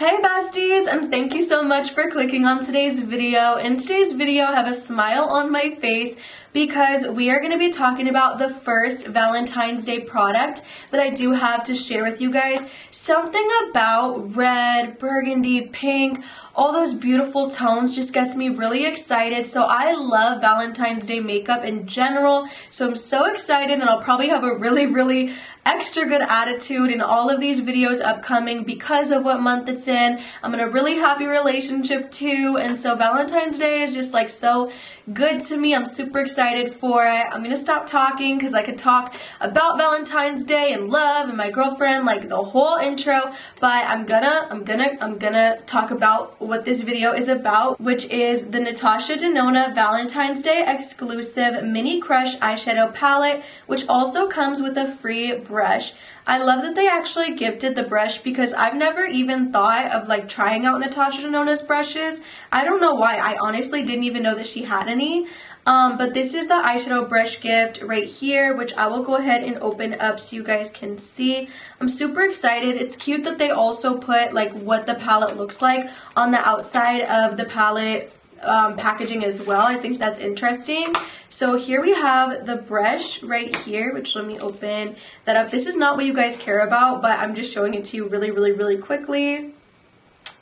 Hey besties, and thank you so much for clicking on today's video. In today's video, I have a smile on my face because we are going to be talking about the first Valentine's Day product that I do have to share with you guys. Something about red, burgundy, pink, all those beautiful tones just gets me really excited. So I love Valentine's Day makeup in general. So I'm so excited, and I'll probably have a really extra good attitude in all of these videos upcoming because of what month it's in. I'm in a really happy relationship too, and so Valentine's Day is just like so good to me. I'm super excited for it. I'm gonna stop talking because I could talk about Valentine's Day and love and my girlfriend like the whole intro, but I'm gonna talk about what this video is about, which is the NATASHA DENONA Valentine's Day exclusive Mini Crush eyeshadow palette, which also comes with a free brush. I love that they actually gifted the brush because I've never even thought of like trying out Natasha Denona's brushes. I don't know why. I honestly didn't even know that she had any. But this is the eyeshadow brush gift right here, which I will go ahead and open up so you guys can see. I'm super excited. It's cute that they also put like what the palette looks like on the outside of the palette packaging as well. I think that's interesting. So here we have the brush right here, which let me open that up. This is not what you guys care about, but I'm just showing it to you really quickly.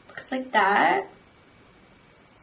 Looks like that.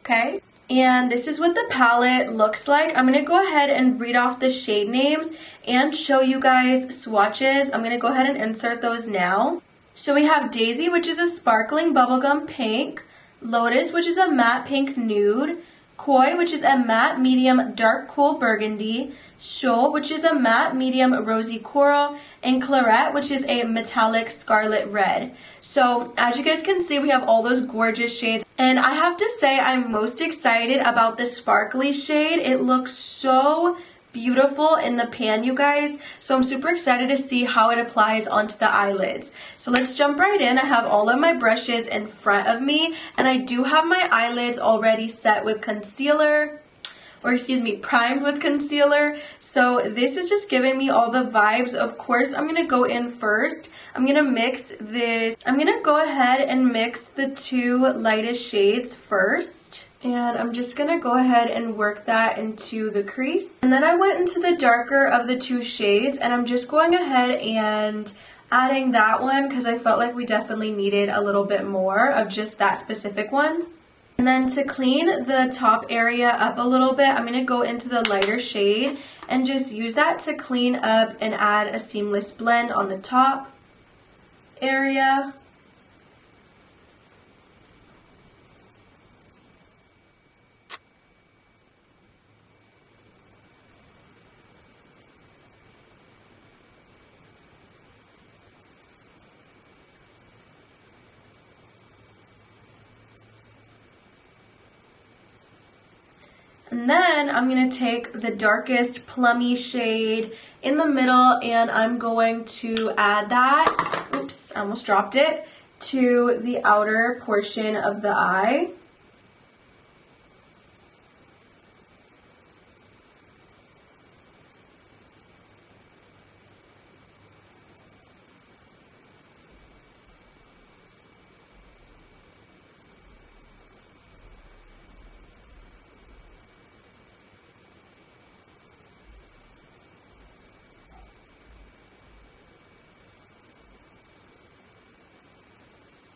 Okay. And this is what the palette looks like. I'm going to go ahead and read off the shade names and show you guys swatches. I'm going to go ahead and insert those now. So we have Daisy, which is a sparkling bubblegum pink. Lotus, which is a matte pink nude. Koi, which is a matte medium dark cool burgundy. Shoal, which is a matte medium rosy coral. And Claret, which is a metallic scarlet red. So as you guys can see, we have all those gorgeous shades. And I have to say I'm most excited about the sparkly shade. It looks so beautiful in the pan, you guys. So I'm super excited to see how it applies onto the eyelids. So let's jump right in. I have all of my brushes in front of me, and I do have my eyelids already set with concealer, or excuse me, primed with concealer. So this is just giving me all the vibes. Of course, I'm gonna go in first. I'm gonna mix this. I'm gonna go ahead and mix the two lightest shades first. And I'm just going to go ahead and work that into the crease. And then I went into the darker of the two shades, and I'm just going ahead and adding that one because I felt like we definitely needed a little bit more of just that specific one. And then to clean the top area up a little bit, I'm going to go into the lighter shade and just use that to clean up and add a seamless blend on the top area. And then I'm going to take the darkest plummy shade in the middle, and I'm going to add that, oops, I almost dropped it, to the outer portion of the eye.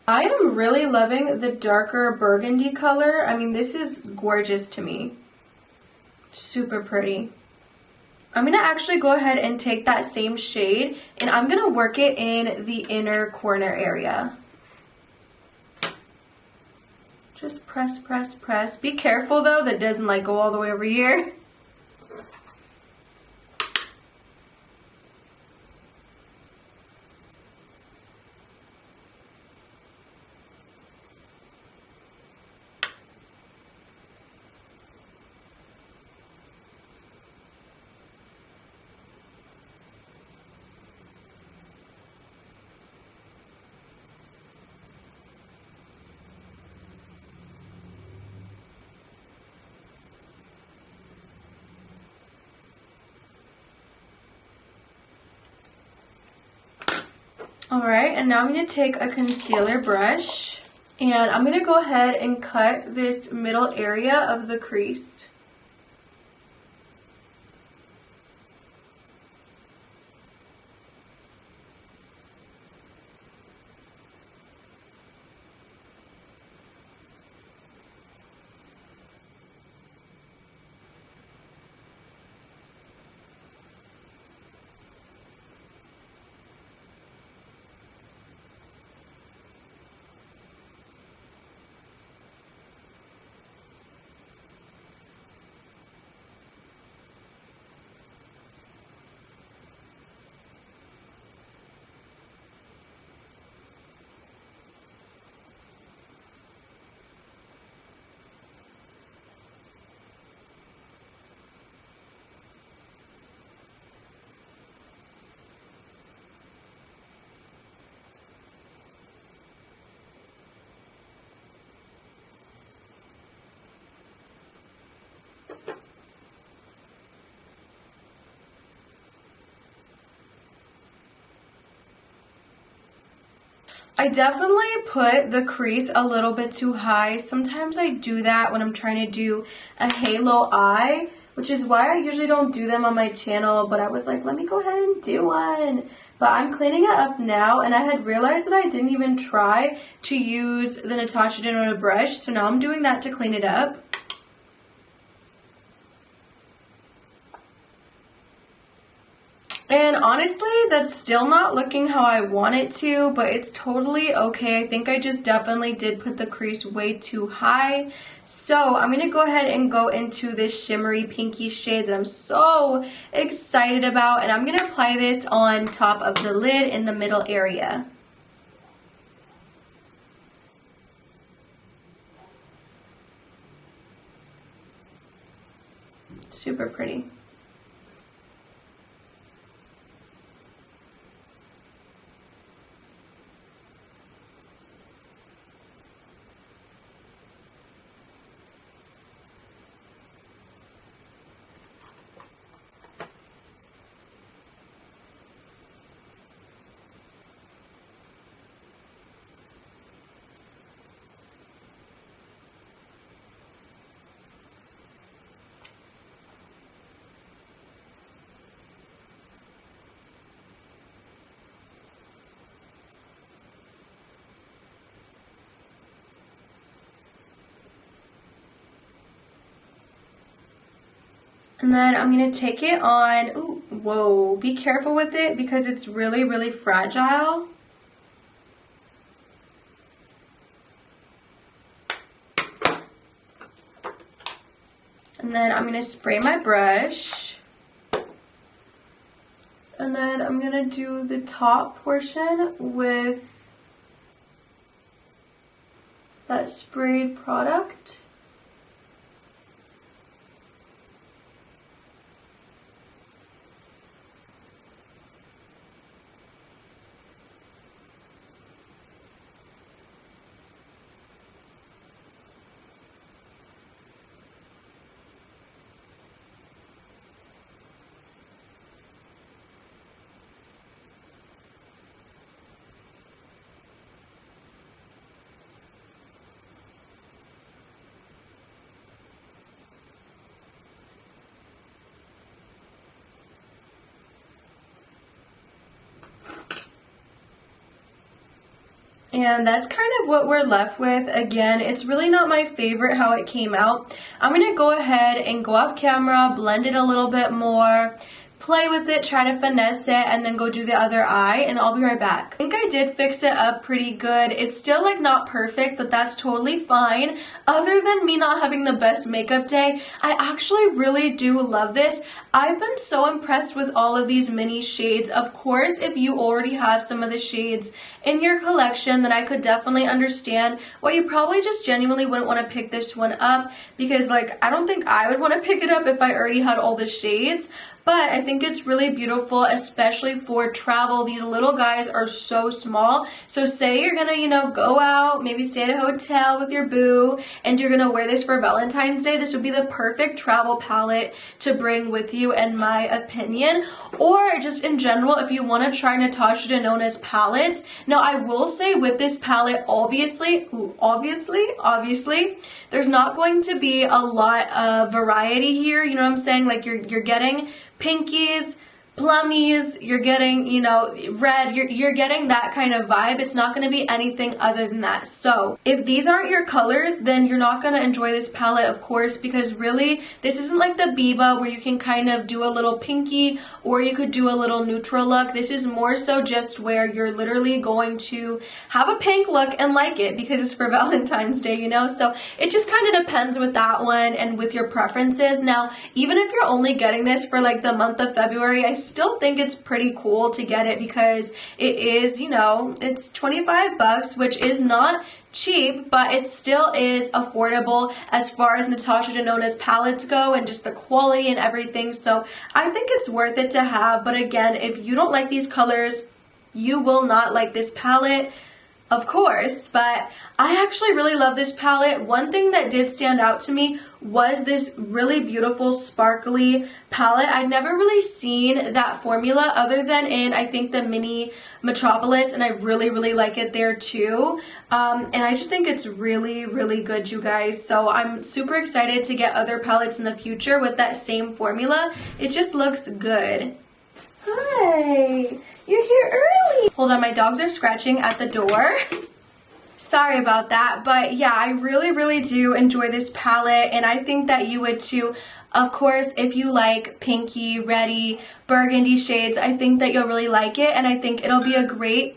I am really loving the darker burgundy color. I mean, this is gorgeous to me. Super pretty. I'm going to actually go ahead and take that same shade, and I'm going to work it in the inner corner area. Just press. Be careful though, that doesn't like go all the way over here. Alright, and now I'm going to take a concealer brush And I'm going to go ahead and cut this middle area of the crease. I definitely put the crease a little bit too high. Sometimes I do that when I'm trying to do a halo eye, which is why I usually don't do them on my channel, but I was like, let me go ahead and do one. But I'm cleaning it up now, and I had realized that I didn't even try to use the NATASHA DENONA brush, so now I'm doing that to clean it up. And honestly, that's still not looking how I want it to, but it's totally okay. I think I just definitely did put the crease way too high. So I'm going to go ahead and go into this shimmery pinky shade that I'm so excited about. And I'm going to apply this on top of the lid in the middle area. Super pretty. And then I'm going to take it on, ooh, whoa, be careful with it because it's really, really fragile. And then I'm going to spray my brush. And then I'm going to do the top portion with that sprayed product. And that's kind of what we're left with. Again, it's really not my favorite how it came out. I'm going to go ahead and go off camera, blend it a little bit more, play with it, try to finesse it, and then go do the other eye, and I'll be right back. I think I did fix it up pretty good. It's still like not perfect, but that's totally fine. Other than me not having the best makeup day, I actually really do love this. I've been so impressed with all of these mini shades. Of course, if you already have some of the shades in your collection, then I could definitely understand why you probably just genuinely wouldn't want to pick this one up, because like I don't think I would want to pick it up if I already had all the shades. but I think it's really beautiful, especially for travel. These little guys are so small. So say you're gonna, you know, go out, maybe stay at a hotel with your boo, and you're gonna wear this for Valentine's Day. This would be the perfect travel palette to bring with you, in my opinion. Or just in general, if you want to try Natasha Denona's palettes. Now, I will say with this palette, obviously, there's not going to be a lot of variety here. You know what I'm saying? Like you're getting pinkies, plummies, you're getting, you know, red, you're getting that kind of vibe. It's not going to be anything other than that. So if these aren't your colors, then you're not going to enjoy this palette, of course, because really this isn't like the Biba where you can kind of do a little pinky or you could do a little neutral look. This is more so just where you're literally going to have a pink look and like it because it's for Valentine's Day, you know. So it just kind of depends with that one and with your preferences. Now, even if you're only getting this for like the month of February, I still think it's pretty cool to get it because it is, you know, it's 25 bucks, which is not cheap, but it still is affordable as far as Natasha Denona's palettes go and just the quality and everything. So I think it's worth it to have. But again, if you don't like these colors, you will not like this palette, of course. But I actually really love this palette. One thing that did stand out to me was this really beautiful sparkly palette. I'd never really seen that formula other than in, I think, the mini Metropolis, and I really like it there too. And I just think it's really good, you guys. So I'm super excited to get other palettes in the future with that same formula. It just looks good. Hi, you're here early. Hold on, my dogs are scratching at the door. Sorry about that, but yeah, I really do enjoy this palette, and I think that you would too. Of course, if you like pinky, reddy, burgundy shades, I think that you'll really like it, and I think it'll be a great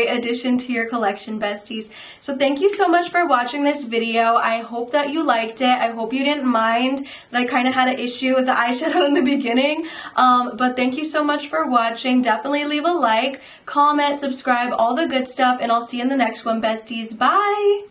addition to your collection, besties. So thank you so much for watching this video. I hope that you liked it. I hope you didn't mind that I kind of had an issue with the eyeshadow in the beginning. But thank you so much for watching. Definitely leave a like, comment, subscribe, all the good stuff, and I'll see you in the next one, besties. Bye!